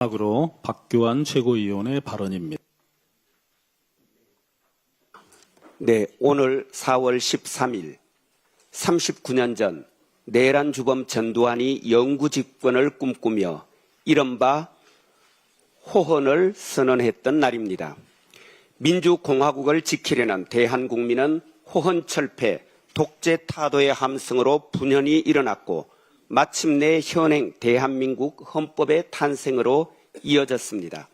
마지막으로 박교안 최고위원의 발언입니다. 네, 오늘 4월 13일 39년 전 내란 주범 전두환이 영구 집권을 꿈꾸며 이른바 호헌을 선언했던 날입니다. 민주공화국을 지키려는 대한국민은 호헌철폐, 독재 타도의 함성으로 분연히 일어났고 마침내 현행 대한민국 헌법의 탄생으로 이어졌습니다.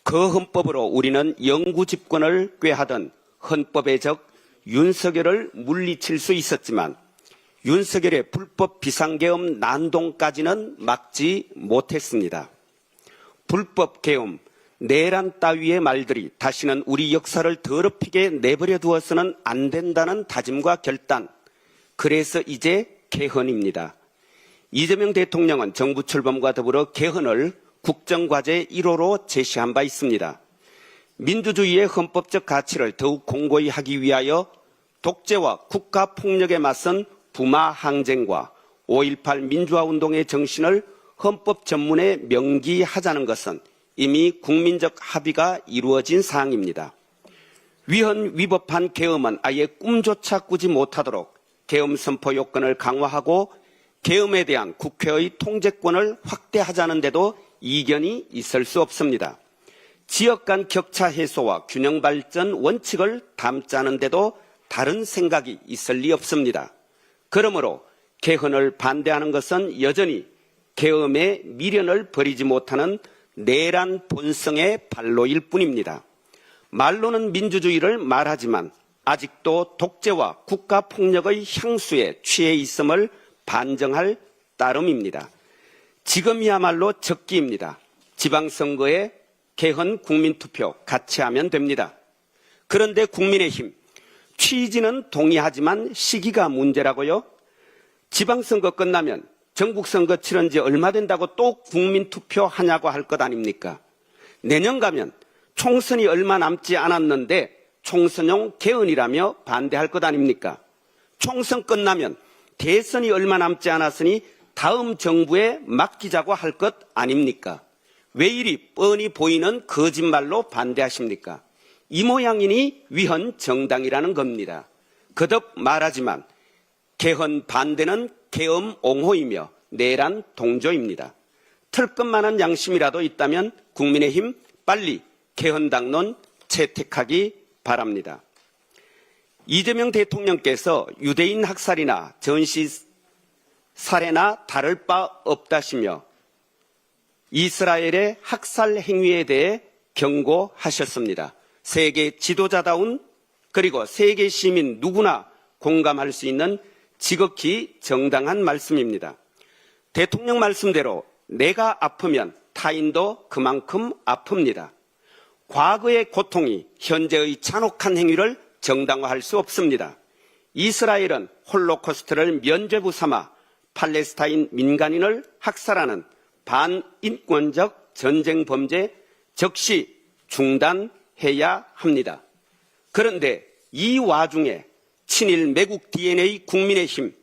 그 헌법으로 우리는 영구 집권을 꾀하던 헌법의 적 윤석열을 물리칠 수 있었지만 윤석열의 불법 비상계엄 난동까지는 막지 못했습니다. 불법 계엄, 내란 따위의 말들이 다시는 우리 역사를 더럽히게 내버려 두어서는 안 된다는 다짐과 결단, 그래서 이제 개헌입니다. 이재명 대통령은 정부 출범과 더불어 개헌을 국정과제 1호로 제시한 바 있습니다. 민주주의의 헌법적 가치를 더욱 공고히 하기 위하여 독재와 국가폭력에 맞선 부마 항쟁과 5.18 민주화운동의 정신을 헌법 전문에 명기하자는 것은 이미 국민적 합의가 이루어진 사항입니다. 위헌 위법한 계엄은 아예 꿈조차 꾸지 못하도록 계엄 선포 요건을 강화하고 계엄에 대한 국회의 통제권을 확대하자는 데도 이견이 있을 수 없습니다. 지역 간 격차 해소와 균형 발전 원칙을 담자는 데도 다른 생각이 있을 리 없습니다. 그러므로 개헌을 반대하는 것은 여전히 계엄의 미련을 버리지 못하는 내란 본성의 발로일 뿐입니다. 말로는 민주주의를 말하지만 아직도 독재와 국가폭력의 향수에 취해 있음을 반증할 따름입니다. 지금이야말로 적기입니다. 지방선거에 개헌 국민투표 같이 하면 됩니다. 그런데 국민의힘, 취지는 동의하지만 시기가 문제라고요? 지방선거 끝나면 전국선거 치른 지 얼마 된다고 또 국민투표 하냐고 할 것 아닙니까? 내년 가면 총선이 얼마 남지 않았는데 총선용 개헌이라며 반대할 것 아닙니까? 총선 끝나면 대선이 얼마 남지 않았으니 다음 정부에 맡기자고 할 것 아닙니까? 왜 이리 뻔히 보이는 거짓말로 반대하십니까? 이 모양이니 위헌 정당이라는 겁니다. 거듭 말하지만 개헌 반대는 계엄 옹호이며 내란 동조입니다. 털끝만한 양심이라도 있다면 국민의힘 빨리 개헌당론 채택하기 바랍니다. 이재명 대통령께서 유대인 학살이나 전시 살해나 다를 바 없다시며 이스라엘의 학살 행위에 대해 경고하셨습니다. 세계 지도자다운 그리고 세계 시민 누구나 공감할 수 있는 지극히 정당한 말씀입니다. 대통령 말씀대로 내가 아프면 타인도 그만큼 아픕니다. 과거의 고통이 현재의 잔혹한 행위를 정당화할 수 없습니다. 이스라엘은 홀로코스트를 면죄부 삼아 팔레스타인 민간인을 학살하는 반인권적 전쟁 범죄 즉시 중단해야 합니다. 그런데 이 와중에 친일 매국 DNA 국민의힘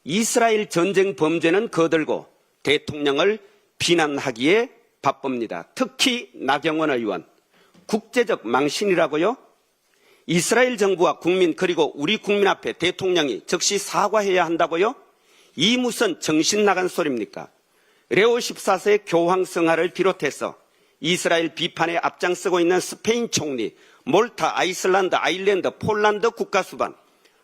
이스라엘 전쟁 범죄는 거들고 대통령을 비난하기에 바쁩니다. 특히 나경원 의원, 국제적 망신이라고요? 이스라엘 정부와 국민 그리고 우리 국민 앞에 대통령이 즉시 사과해야 한다고요? 이 무슨 정신 나간 소리입니까? 레오 14세의 교황성하를 비롯해서 이스라엘 비판에 앞장서고 있는 스페인 총리, 몰타, 아이슬란드, 아일랜드, 폴란드 국가수반,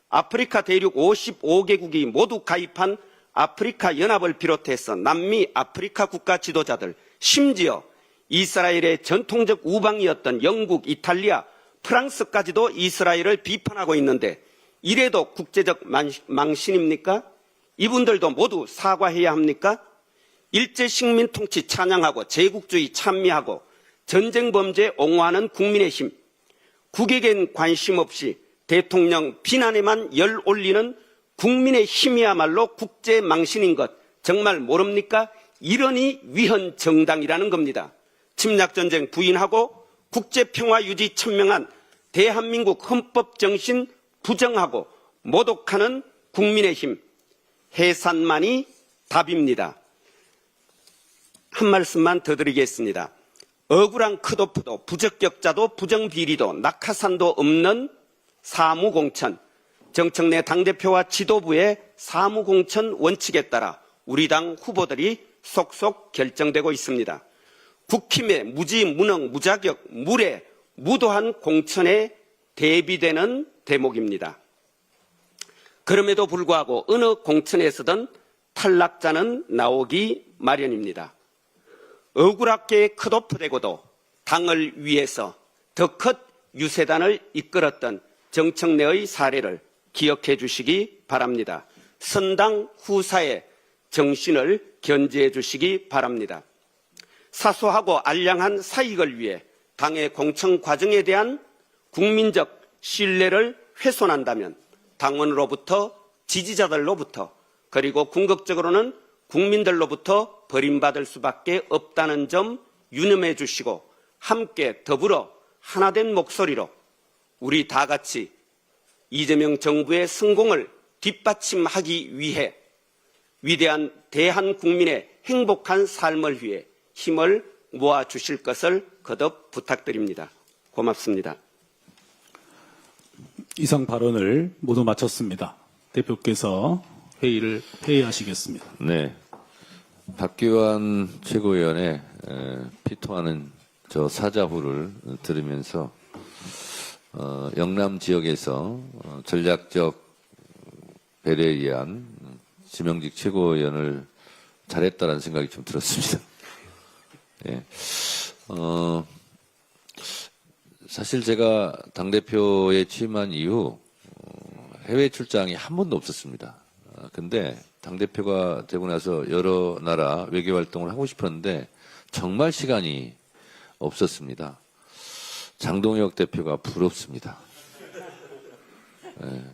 아프리카 대륙 55개국이 모두 가입한 아프리카 연합을 비롯해서 남미 아프리카 국가 지도자들, 심지어 이스라엘의 전통적 우방이었던 영국, 이탈리아, 프랑스까지도 이스라엘을 비판하고 있는데 이래도 국제적 망신입니까? 이분들도 모두 사과해야 합니까? 일제 식민 통치 찬양하고 제국주의 찬미하고 전쟁 범죄 옹호하는 국민의힘, 국익엔 관심 없이 대통령 비난에만 열 올리는 국민의힘이야말로 국제 망신인 것 정말 모릅니까? 이러니 위헌 정당이라는 겁니다. 침략전쟁 부인하고 국제평화 유지 천명한 대한민국 헌법 정신 부정하고 모독하는 국민의힘, 해산만이 답입니다. 한 말씀만 더 드리겠습니다. 억울한 컷오프도 부적격자도 부정비리도 낙하산도 없는 사무공천, 정청래 당대표와 지도부의 사무공천 원칙에 따라 우리 당 후보들이 속속 결정되고 있습니다. 국힘의 무지, 무능, 무자격, 무례, 무도한 공천에 대비되는 대목입니다. 그럼에도 불구하고 어느 공천에서든 탈락자는 나오기 마련입니다. 억울하게 컷오프되고도 당을 위해서 더 컷 유세단을 이끌었던 정청래의 사례를 기억해 주시기 바랍니다. 선당 후사의 정신을 견지해 주시기 바랍니다. 사소하고 알량한 사익을 위해 당의 공천 과정에 대한 국민적 신뢰를 훼손한다면 당원으로부터 지지자들로부터 그리고 궁극적으로는 국민들로부터 버림받을 수밖에 없다는 점 유념해 주시고 함께 더불어 하나된 목소리로 우리 다 같이 이재명 정부의 성공을 뒷받침하기 위해 위대한 대한국민의 행복한 삶을 위해 힘을 모아 주실 것을 거듭 부탁드립니다. 고맙습니다. 이상 발언을 모두 마쳤습니다. 대표께서 회의를 폐회하시겠습니다. 네. 박기환 최고위원의 피토하는 저 사자후를 들으면서 영남 지역에서 전략적 배려에 의한 지명직 최고위원을 잘했다라는 생각이 좀 들었습니다. 예. 사실 제가 당대표에 취임한 이후 해외 출장이 한 번도 없었습니다. 근데 당대표가 되고 나서 여러 나라 외교 활동을 하고 싶었는데 정말 시간이 없었습니다. 장동혁 대표가 부럽습니다. 예.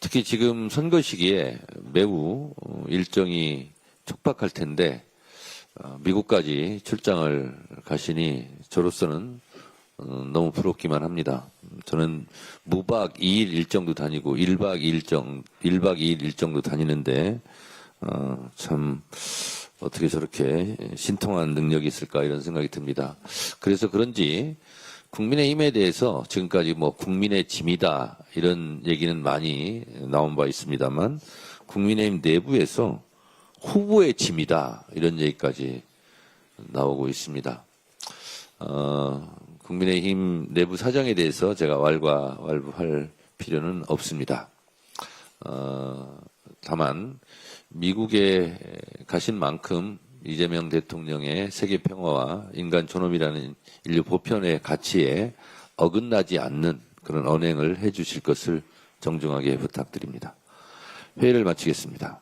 특히 지금 선거 시기에 매우 일정이 촉박할 텐데 미국까지 출장을 가시니 저로서는 너무 부럽기만 합니다. 저는 무박 2일 일정도 다니고 1박 2일 일정도 다니는데 참 어떻게 저렇게 신통한 능력이 있을까 이런 생각이 듭니다. 그래서 그런지 국민의힘에 대해서 지금까지 뭐 국민의 짐이다 이런 얘기는 많이 나온 바 있습니다만 국민의힘 내부에서 후보의 짐이다 이런 얘기까지 나오고 있습니다. 국민의힘 내부 사정에 대해서 제가 왈가왈부할 필요는 없습니다. 다만 미국에 가신 만큼 이재명 대통령의 세계 평화와 인간 존엄이라는 인류 보편의 가치에 어긋나지 않는 그런 언행을 해주실 것을 정중하게 부탁드립니다. 회의를 마치겠습니다.